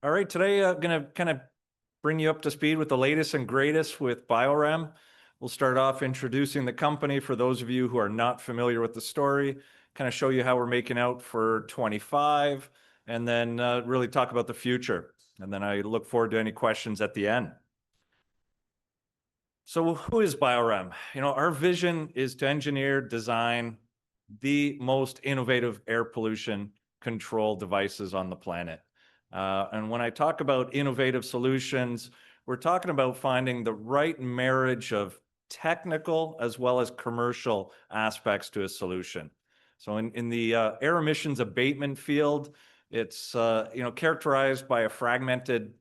All right, today I'm going to kind of bring you up to speed with the latest and greatest with BIOREM. We'll start off introducing the company for those of you who are not familiar with the story, kind of show you how we're making out for 25, and then really talk about the future. And then I look forward to any questions at the end. So who is BIOREM? Our vision is to engineer, design the most innovative air pollution control devices on the planet. And when I talk about innovative solutions, we're talking about finding the right marriage of technical as well as commercial aspects to a solution. So in the air emissions abatement field, it's characterized by a fragmented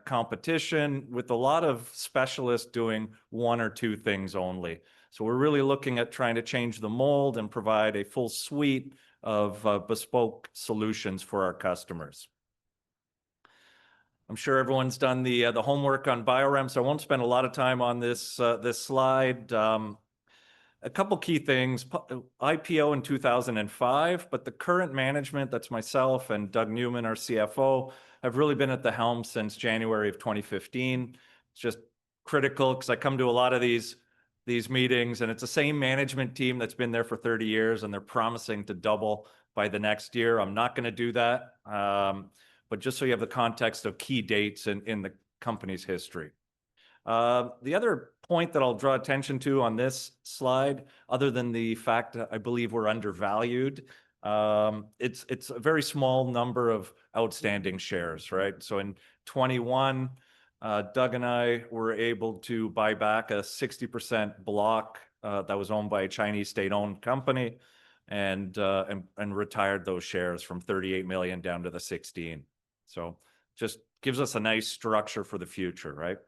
competition with a lot of specialists doing one or two things only. So we're really looking at trying to change the mold and provide a full suite of bespoke solutions for our customers. I'm sure everyone's done the homework on BIOREM, so I won't spend a lot of time on this slide. A couple key things, IPO in 2005, but the current management, that's myself and Doug Newman, our CFO, have really been at the helm since January of 2015. It's just critical because I come to a lot of these meetings and it's the same management team that's been there for 30 years and they're promising to double by the next year. I'm not going to do that, but just so you have the context of key dates in the company's history. The other point that I'll draw attention to on this slide, other than the fact that I believe we're undervalued, it's a very small number of outstanding shares, right? So in 21, Doug and I were able to buy back a 60% block that was owned by a Chinese state-owned company and retired those shares from 38 million down to the 16. So just gives us a nice structure for the future, right?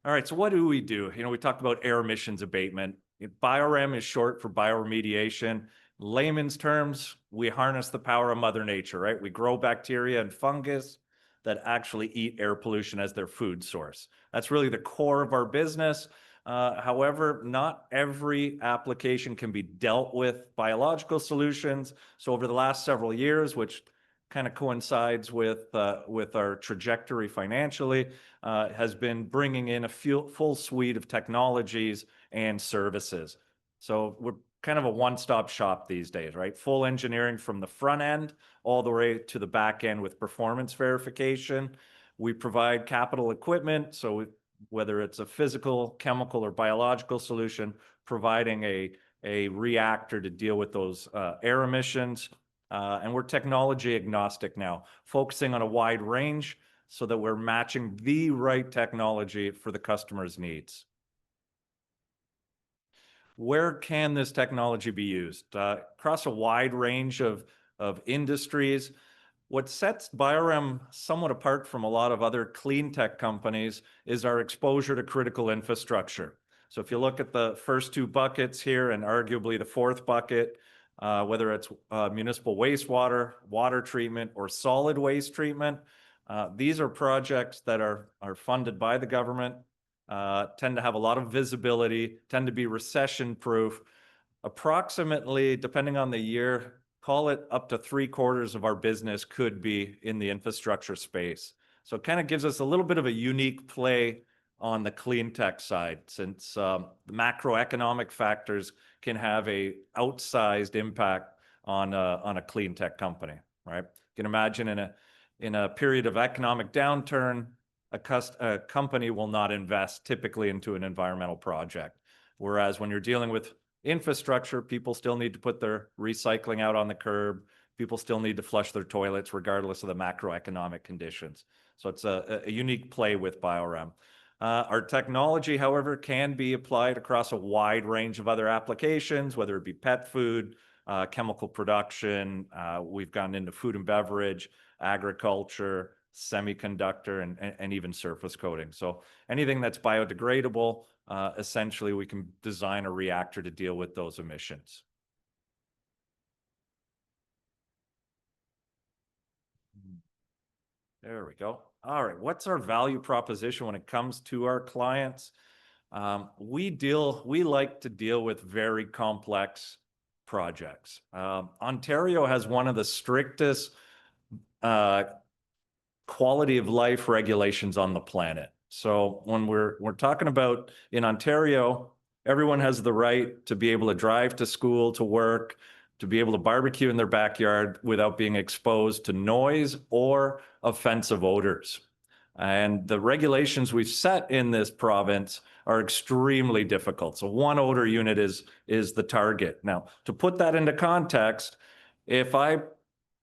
All right, so what do? We talked about air emissions abatement. BIOREM is short for bioremediation. In layman's terms, we harness the power of Mother Nature, right? We grow bacteria and fungus that actually eat air pollution as their food source. That's really the core of our business. However, not every application can be dealt with biological solutions. So over the last several years, which kind of coincides with our trajectory financially, has been bringing in a full suite of technologies and services. So we're kind of a one-stop shop these days, right? Full engineering from the front end all the way to the back end with performance verification. We provide capital equipment, so whether it's a physical, chemical, or biological solution, providing a reactor to deal with those air emissions. And we're technology agnostic now, focusing on a wide range so that we're matching the right technology for the customer's needs. Where can this technology be used? Across a wide range of industries. What sets BIOREM somewhat apart from a lot of other clean tech companies is our exposure to critical infrastructure. So if you look at the first two buckets here and arguably the fourth bucket, whether it's municipal wastewater, water treatment, or solid waste treatment, these are projects that are funded by the government, tend to have a lot of visibility, tend to be recession-proof. Approximately, depending on the year, call it up to 3/4 of our business could be in the infrastructure space. So it kind of gives us a little bit of a unique play on the clean tech side, since the macroeconomic factors can have a outsized impact on a clean tech company, right? You can imagine in a period of economic downturn, a company will not invest typically into an environmental project. Whereas when you're dealing with infrastructure, people still need to put their recycling out on the curb. People still need to flush their toilets regardless of the macroeconomic conditions. So it's a unique play with BIOREM. Our technology, however, can be applied across a wide range of other applications, whether it be pet food, chemical production. We've gotten into food and beverage, agriculture, semiconductor, and even surface coating. So anything that's biodegradable, essentially we can design a reactor to deal with those emissions. There we go. All right, what's our value proposition when it comes to our clients? We like to deal with very complex projects. Ontario has one of the strictest quality of life regulations on the planet. So when we're talking about in Ontario, everyone has the right to be able to drive to school, to work, to be able to barbecue in their backyard without being exposed to noise or offensive odors. And the regulations we've set in this province are extremely difficult. So one odor unit is the target. Now, to put that into context, if I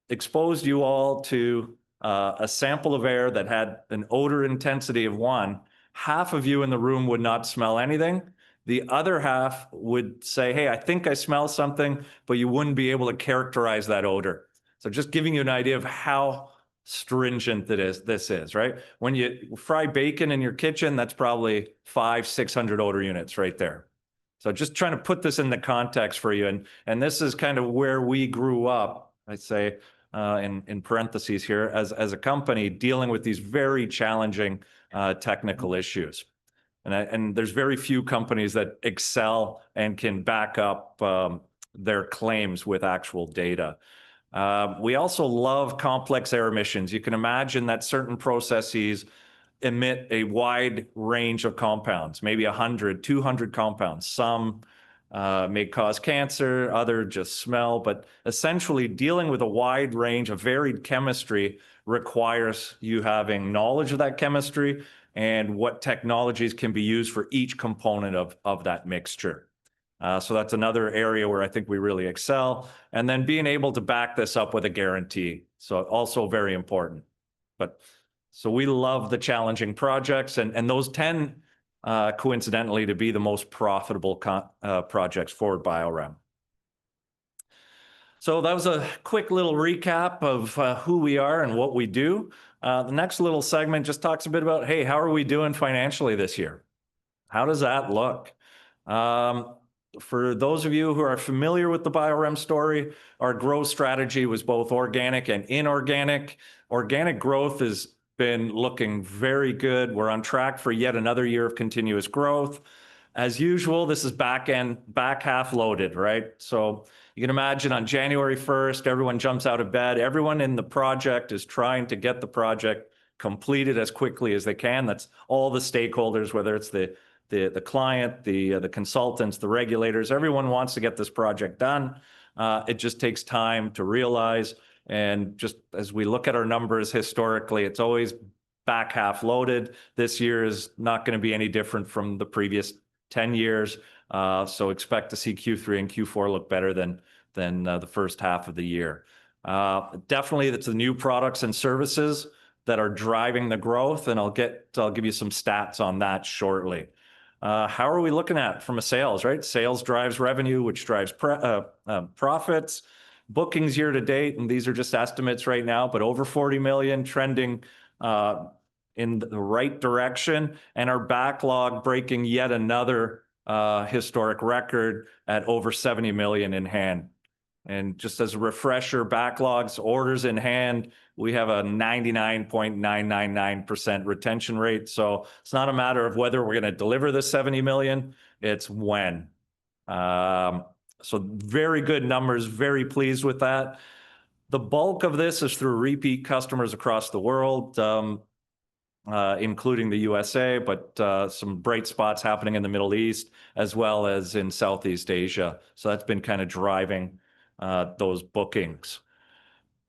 exposed you all to a sample of air that had an odor intensity of 1, half of you in the room would not smell anything. The other half would say, hey, I think I smell something, but you wouldn't be able to characterize that odor. So just giving you an idea of how stringent this is, right? When you fry bacon in your kitchen, that's probably 500-600 odor units right there. So just trying to put this in the context for you. And this is kind of where we grew up, I'd say, in parentheses here, as a company dealing with these very challenging technical issues. And there's very few companies that excel and can back up their claims with actual data. We also love complex air emissions. You can imagine that certain processes emit a wide range of compounds, maybe 100, 200 compounds. Some may cause cancer, other just smell, but essentially dealing with a wide range of varied chemistry requires you having knowledge of that chemistry and what technologies can be used for each component of that mixture. So that's another area where I think we really excel. And then being able to back this up with a guarantee. So also very important. So we love the challenging projects, and those tend coincidentally to be the most profitable projects for BIOREM. So that was a quick little recap of who we are and what we do. The next little segment just talks a bit about, hey, how are we doing financially this year? How does that look? For those of you who are familiar with the BIOREM story, our growth strategy was both organic and inorganic. Organic growth has been looking very good. We're on track for yet another year of continuous growth. As usual, this is back half loaded, right? So you can imagine on January 1st, everyone jumps out of bed. Everyone in the project is trying to get the project completed as quickly as they can. That's all the stakeholders, whether it's the client, the consultants, the regulators. Everyone wants to get this project done. It just takes time to realize. And just as we look at our numbers historically, it's always back half loaded. This year is not going to be any different from the previous 10 years. So expect to see Q3 and Q4 look better than the first half of the year. Definitely, it's the new products and services that are driving the growth, and I'll give you some stats on that shortly. How are we looking at from a sales, right? Sales drives revenue, which drives profits. Bookings year to date, and these are just estimates right now, but over 40 million, trending in the right direction, and our backlog breaking yet another historic record at over 70 million in hand. And just as a refresher, backlogs, orders in hand, we have a 99.999% retention rate. So it's not a matter of whether we're going to deliver the 70 million, it's when. So very good numbers, very pleased with that. The bulk of this is through repeat customers across the world, including the USA, but some bright spots happening in the Middle East, as well as in Southeast Asia. So that's been kind of driving those bookings.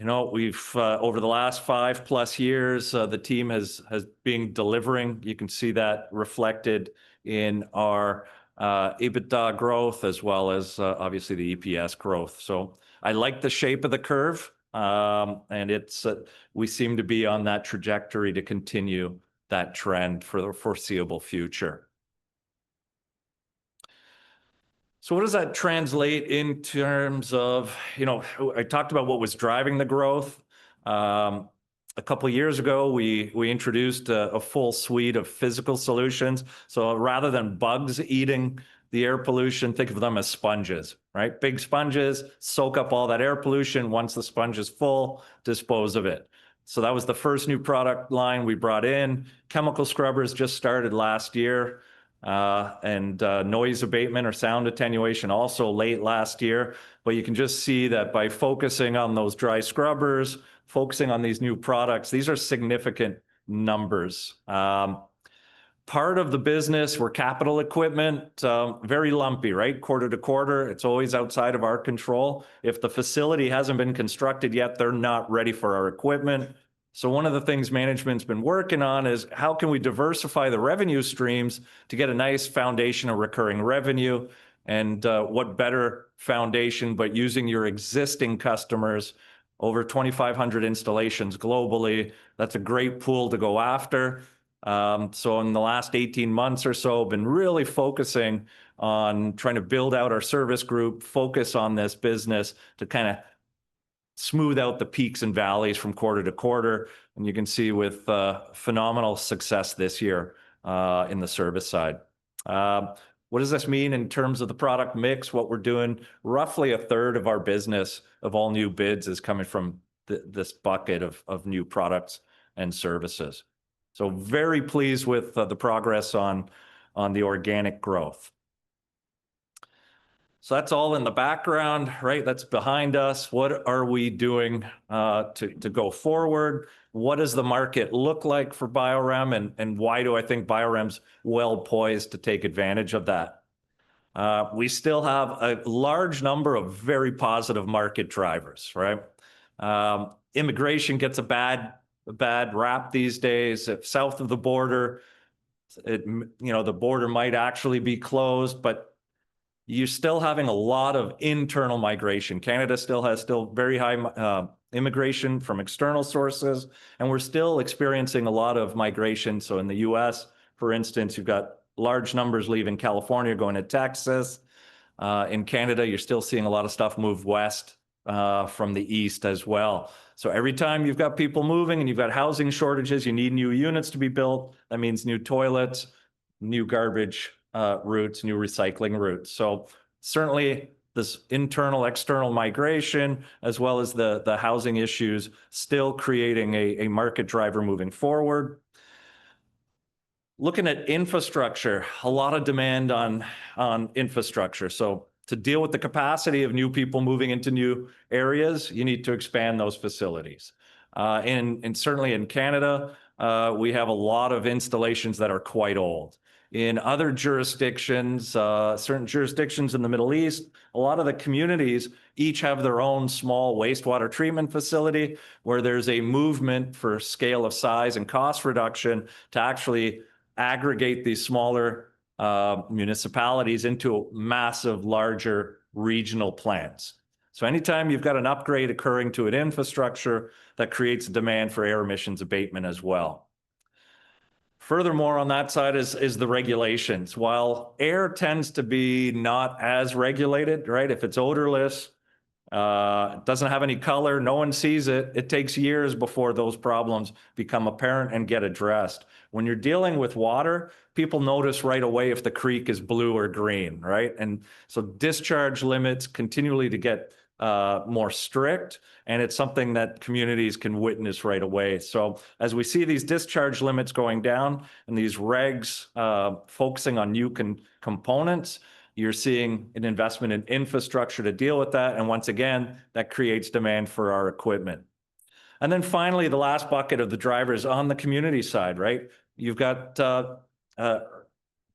You know, we've over the last 5+ years, the team has been delivering. You can see that reflected in our EBITDA growth, as well as obviously the EPS growth. So I like the shape of the curve, and it's we seem to be on that trajectory to continue that trend for the foreseeable future. So what does that translate in terms of, you know, I talked about what was driving the growth. A couple of years ago, we introduced a full suite of physical solutions. So rather than bugs eating the air pollution, think of them as sponges, right? Big sponges, soak up all that air pollution. Once the sponge is full, dispose of it. So that was the first new product line we brought in. Chemical scrubbers just started last year. And noise abatement or sound attenuation also late last year. But you can just see that by focusing on those dry scrubbers, focusing on these new products. These are significant numbers. Part of the business, we're capital equipment, very lumpy, right? Quarter to quarter, it's always outside of our control. If the facility hasn't been constructed yet, they're not ready for our equipment. So one of the things management's been working on is how can we diversify the revenue streams to get a nice foundation of recurring revenue? And what better foundation but using your existing customers, over 2,500 installations globally. That's a great pool to go after. So in the last 18 months or so, been really focusing on trying to build out our service group, focus on this business to kind of smooth out the peaks and valleys from quarter to quarter. And you can see with phenomenal success this year in the service side. What does this mean in terms of the product mix? What we're doing, roughly a third of our business of all new bids is coming from this bucket of new products and services. So very pleased with the progress on the organic growth. So that's all in the background, right? That's behind us. What are we doing to go forward? What does the market look like for BIOREM, and why do I think BIOREM's well poised to take advantage of that? We still have a large number of very positive market drivers, right? Immigration gets a bad rap these days. If south of the border, the border might actually be closed, but you're still having a lot of internal migration. Canada still has very high immigration from external sources, and we're still experiencing a lot of migration. So in the US, for instance, you've got large numbers leaving California, going to Texas. In Canada, you're still seeing a lot of stuff move west from the east as well. So every time you've got people moving and you've got housing shortages, you need new units to be built. That means new toilets, new garbage routes, new recycling routes. So certainly this internal, external migration, as well as the housing issues, still creating a market driver moving forward. Looking at infrastructure, a lot of demand on infrastructure. So to deal with the capacity of new people moving into new areas, you need to expand those facilities. And certainly in Canada, we have a lot of installations that are quite old. In other jurisdictions, certain jurisdictions in the Middle East, a lot of the communities each have their own small wastewater treatment facility where there's a movement for scale of size and cost reduction to actually aggregate these smaller municipalities into massive, larger regional plants. So anytime you've got an upgrade occurring to an infrastructure, that creates a demand for air emissions abatement as well. Furthermore, on that side is the regulations. While air tends to be not as regulated, right? If it's odorless, it doesn't have any color, no one sees it, it takes years before those problems become apparent and get addressed. When you're dealing with water, people notice right away if the creek is blue or green, right? And so discharge limits continually to get more strict, and it's something that communities can witness right away. So as we see these discharge limits going down and these regs focusing on new components, you're seeing an investment in infrastructure to deal with that. And once again, that creates demand for our equipment. And then finally, the last bucket of the drivers on the community side, right? You've got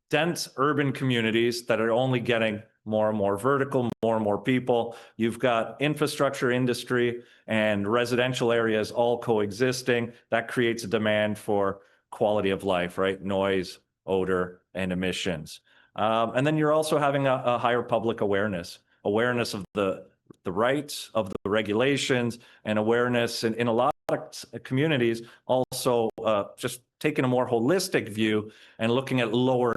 dense urban communities that are only getting more and more vertical, more and more people. You've got infrastructure industry and residential areas all coexisting. That creates a demand for quality of life, right? Noise, odor, and emissions. And then you're also having a higher public awareness of the rights, of the regulations, and awareness in a lot of communities also just taking a more holistic view and looking at lower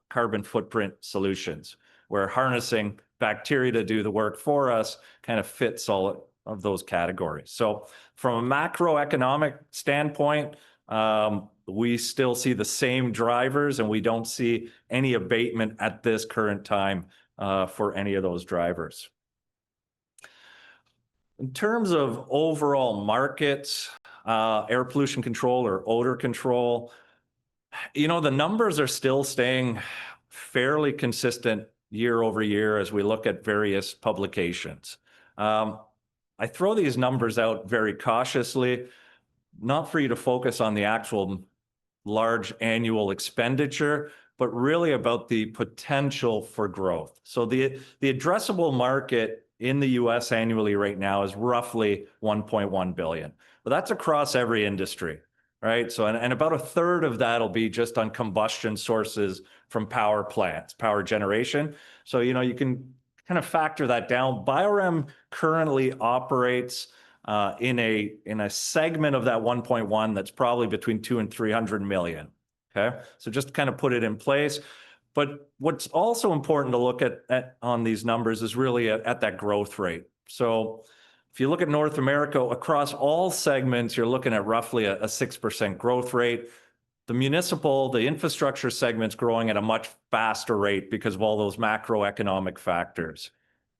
carbon footprint solutions, where harnessing bacteria to do the work for us kind of fits all of those categories. So from a macroeconomic standpoint, we still see the same drivers, and we don't see any abatement at this current time for any of those drivers. In terms of overall markets, air pollution control or odor control, the numbers are still staying fairly consistent year over year as we look at various publications. I throw these numbers out very cautiously, not for you to focus on the actual large annual expenditure, but really about the potential for growth. So the addressable market in the US annually right now is roughly 1.1 billion. But that's across every industry, right? So, and about a third of that will be just on combustion sources from power plants, power generation. So, you know, you can kind of factor that down. BIOREM currently operates in a segment of that 1.1 that's probably between 2 and 300 million. Okay, so just to kind of put it in place. But what's also important to look at on these numbers is really at that growth rate. So if you look at North America, across all segments, you're looking at roughly a 6% growth rate. The municipal, the infrastructure segment's growing at a much faster rate because of all those macroeconomic factors.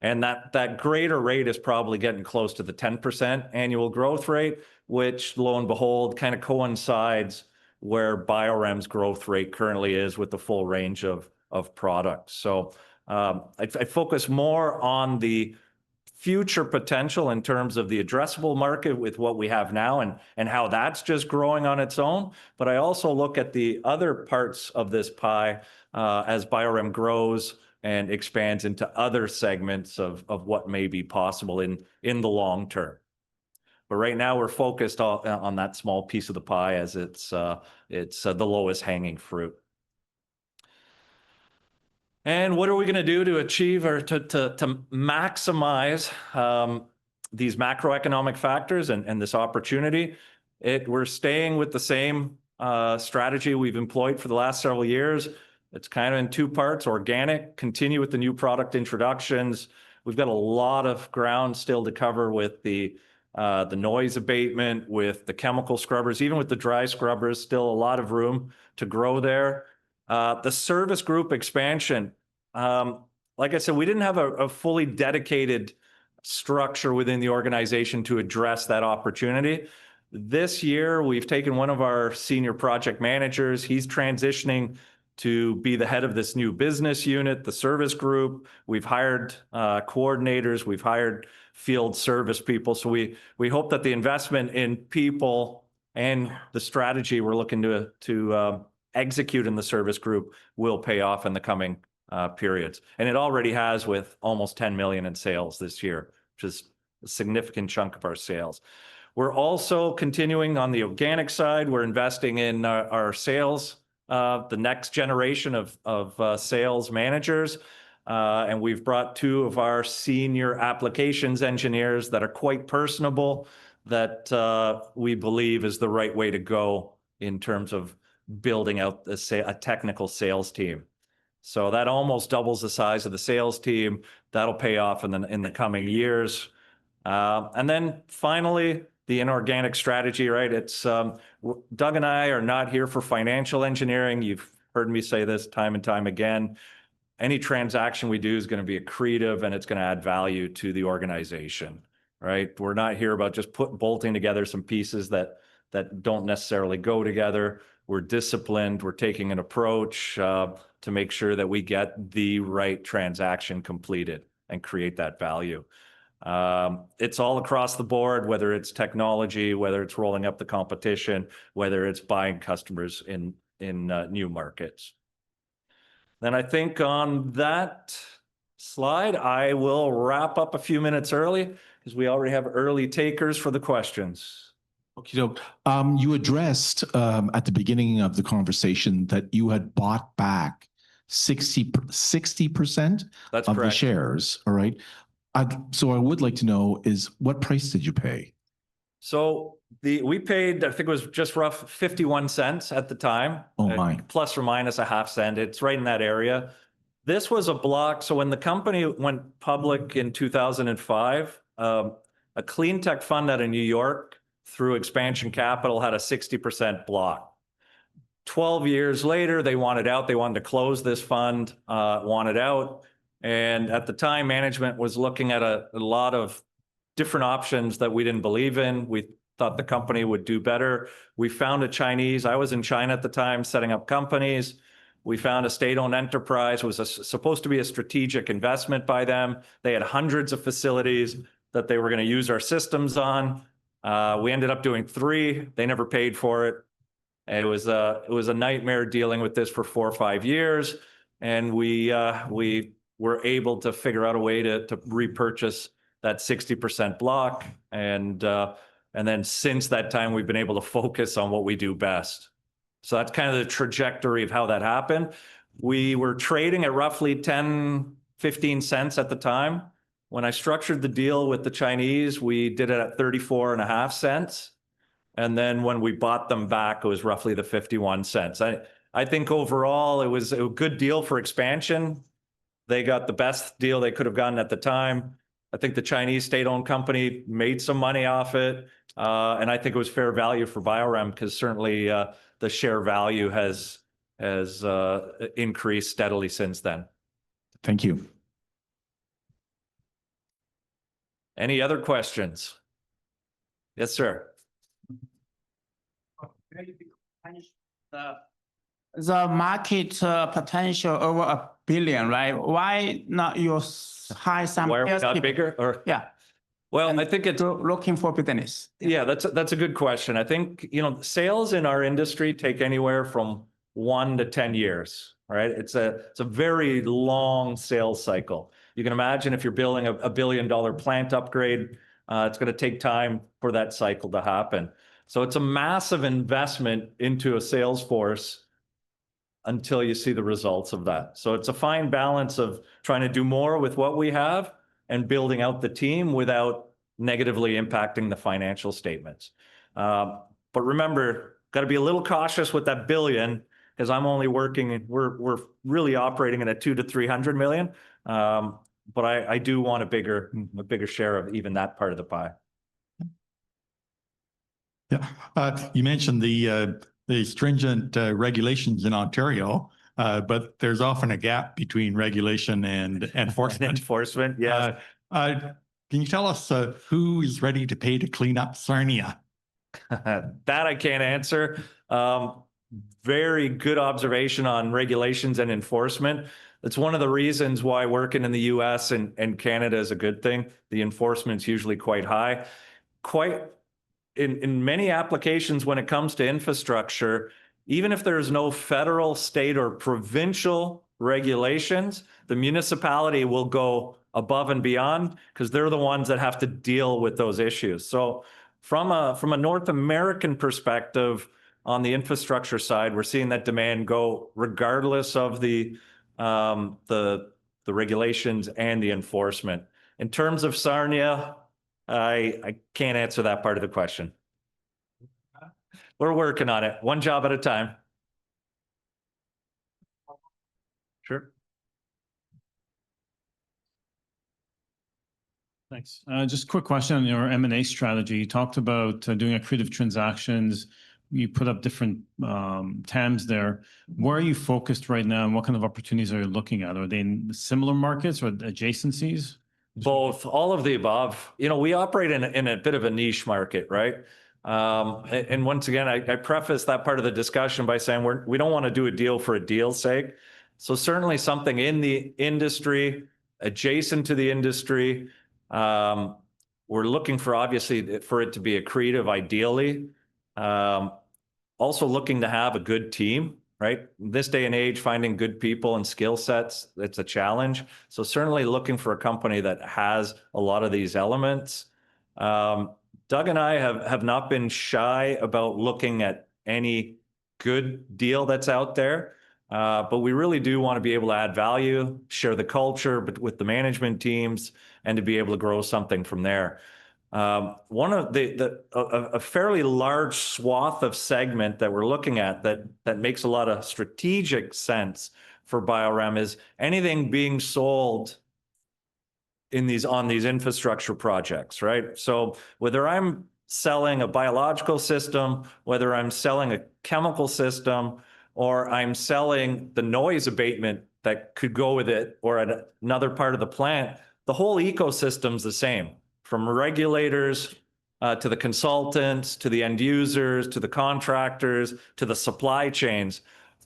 And that greater rate is probably getting close to the 10% annual growth rate, which lo and behold kind of coincides where BIOREM's growth rate currently is with the full range of products. So I focus more on the future potential in terms of the addressable market with what we have now and how that's just growing on its own. But I also look at the other parts of this pie as BIOREM grows and expands into other segments of what may be possible in the long term. But right now we're focused on that small piece of the pie as it's the lowest hanging fruit. And what are we going to do to achieve or to maximize these macroeconomic factors and this opportunity? We're staying with the same strategy we've employed for the last several years. It's kind of in two parts: organic, continue with the new product introductions. We've got a lot of ground still to cover with the noise abatement, with the chemical scrubbers, even with the dry scrubbers, still a lot of room to grow there. The service group expansion, like I said, we didn't have a fully dedicated structure within the organization to address that opportunity. This year, we've taken one of our senior project managers. He's transitioning to be the head of this new business unit, the service group. We've hired coordinators. We've hired field service people. So we hope that the investment in people and the strategy we're looking to execute in the service group will pay off in the coming periods. And it already has, with almost 10 million in sales this year, which is a significant chunk of our sales. We're also continuing on the organic side. We're investing in our sales, the next generation of sales managers. And we've brought two of our senior applications engineers that are quite personable, that we believe is the right way to go in terms of building out a technical sales team. So that almost doubles the size of the sales team. That'll pay off in the coming years. And then finally, the inorganic strategy, right? It's Doug and I are not here for financial engineering. You've heard me say this time and time again. Any transaction we do is going to be accretive and it's going to add value to the organization, right? We're not here about just bolting together some pieces that don't necessarily go together. We're disciplined. We're taking an approach to make sure that we get the right transaction completed and create that value. It's all across the board, whether it's technology, whether it's rolling up the competition, whether it's buying customers in new markets. Then I think on that slide, I will wrap up a few minutes early because we already have early takers for the questions. Okay, so you addressed at the beginning of the conversation that you had bought back 60% That's of correct. the shares, all right? So I would like to know is what price did you pay? So we paid, I think it was just rough 51 cents at the time. Oh my. Plus or minus a half cent. It's right in that area. This was a block. So when the company went public in 2005, a clean tech fund out of New York through Expansion Capital had a 60% block. 12 years later, they wanted out. They wanted to close this fund, wanted out. And at the time, management was looking at a lot of different options that we didn't believe in. We thought the company would do better. We found I was in China at the time setting up companies. We found a state-owned enterprise. It was supposed to be a strategic investment by them. They had hundreds of facilities. that they were going to use our systems on. We ended up doing 3. They never paid for it. It was a nightmare dealing with this for 4 or 5 years, and we were able to figure out a way to repurchase that 60% block, and then since that time we've been able to focus on what we do best. So that's kind of the trajectory of how that happened. We were trading at roughly 10-15 cents at the time. When I structured the deal with the Chinese, we did it at 34.5 cents. And then when we bought them back, it was roughly the 51 cents. I think overall it was a good deal for expansion. They got the best deal they could have gotten at the time. I think the Chinese state-owned company made some money off it. And I think it was fair value for BIOREM because certainly the share value has increased steadily since then. Thank you. Any other questions? Yes, sir. The market potential over $1 billion, right? Why not hire some Why are we not salespeople? bigger? Or Yeah, well, I think it's looking for business. yeah, that's a good question. I think sales in our industry take anywhere from 1 to 10 years, right? It's a very long sales cycle. You can imagine if you're building a $1 billion plant upgrade, it's going to take time for that cycle to happen. So it's a massive investment into a sales force until you see the results of that. So it's a fine balance of trying to do more with what we have and building out the team without negatively impacting the financial statements. But remember, got to be a little cautious with that billion because I'm only working, we're really operating in a 200 to 300 million. But I do want a bigger share of even that part of the pie. Yeah, you mentioned the stringent regulations in Ontario, but there's often a gap between regulation and enforcement. Enforcement, yeah. Can you tell us who is ready to pay to clean up Sarnia? That I can't answer. Very good observation on regulations and enforcement. It's one of the reasons why working in the US and Canada is a good thing. The enforcement's usually quite high. In many applications when it comes to infrastructure, even if there's no federal, state, or provincial regulations, the municipality will go above and beyond because they're the ones that have to deal with those issues. So from a North American perspective, on the infrastructure side, we're seeing that demand go regardless of the regulations and the enforcement. In terms of Sarnia, I can't answer that part of the question. We're working on it, one job at a time. Sure. Thanks. Just a quick question on your M&A strategy. You talked about doing accretive transactions. You put up different TAMs there. Where are you focused right now, and what kind of opportunities are you looking at? Are they in similar markets or adjacencies? Both, all of the above. We operate in a bit of a niche market, right? And once again, I preface that part of the discussion by saying we don't want to do a deal for a deal's sake. So certainly something in the industry, adjacent to the industry. We're looking for, obviously, for it to be accretive, ideally. Also looking to have a good team, right? In this day and age, finding good people and skill sets, it's a challenge. So certainly looking for a company that has a lot of these elements. Doug and I have not been shy about looking at any good deal that's out there, but we really do want to be able to add value, share the culture with the management teams, and to be able to grow something from there. One of a fairly large swath of segment that we're looking at that makes a lot of strategic sense for BIOREM is anything being sold on these infrastructure projects, right? So whether I'm selling a biological system, whether I'm selling a chemical system, or I'm selling the noise abatement that could go with it, or at another part of the plant, the whole ecosystem's the same. From regulators to the consultants, to the end users, to the contractors, to the supply chains.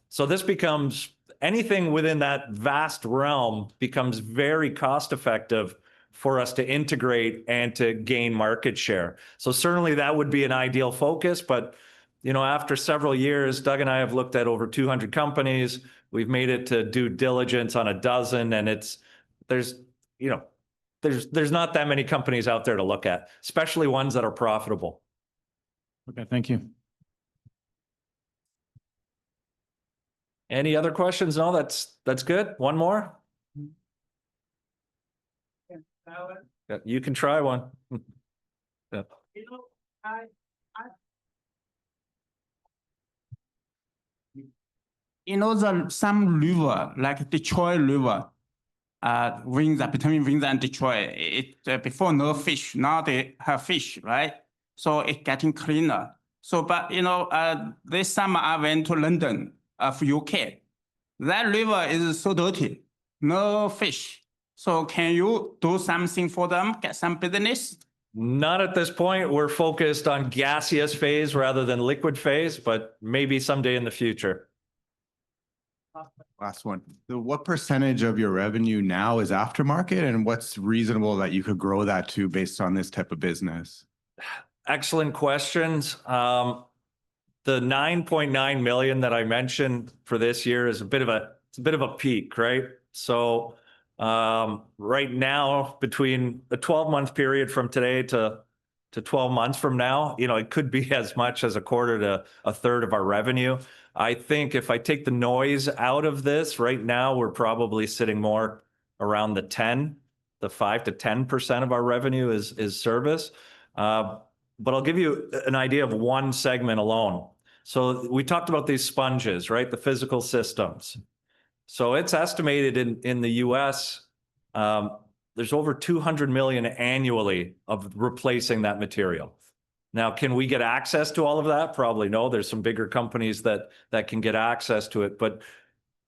So this becomes, anything within that vast realm becomes very cost effective for us to integrate and to gain market share. So certainly that would be an ideal focus, but after several years, Doug and I have looked at over 200 companies. We've made it to due diligence on a dozen, and there's not that many companies out there to look at, especially ones that are profitable. Okay, thank you. Any other questions? No, that's good. One more? Yeah, you can try one. Yeah. Some river, like Detroit River, between Windsor and Detroit, before no fish, now they have fish, right? So it's getting cleaner. So, but this summer I went to London, UK. That river is so dirty, no fish. So can you do something for them, get some business? Not at this point. We're focused on gaseous phase rather than liquid phase, but maybe someday in the future. Last one. So what percentage of your revenue now is aftermarket, and what's reasonable that you could grow that to based on this type of business? Excellent questions. The 9.9 million that I mentioned for this year is a bit of a peak, right? So right now, between a 12-month period from today to 12 months from now, it could be as much as a quarter to a third of our revenue. I think if I take the noise out of this, right now we're probably sitting more around the 5 to 10% of our revenue is service. But I'll give you an idea of one segment alone. So we talked about these sponges, right? The physical systems. So it's estimated in the US, there's over 200 million annually of replacing that material. Now, can we get access to all of that? Probably no. There's some bigger companies that can get access to it. But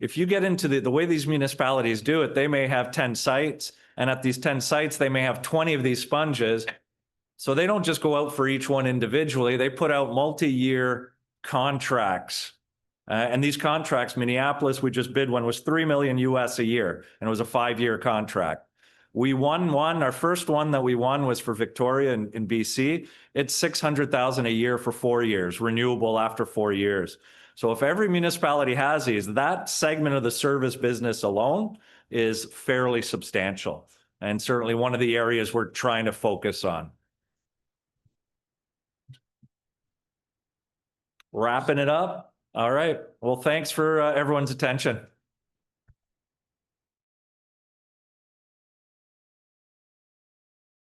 if you get into the way these municipalities do it, they may have 10 sites, and at these 10 sites, they may have 20 of these sponges. So they don't just go out for each one individually. They put out multi-year contracts. And these contracts, Minneapolis, we just bid one, was $3 million US a year, and it was a 5-year contract. We won one. Our first one that we won was for Victoria in BC. It's $600,000 a year for 4 years, renewable after 4 years. So if every municipality has these, that segment of the service business alone is fairly substantial, and certainly one of the areas we're trying to focus on. Wrapping it up. All right. Well, thanks for everyone's attention.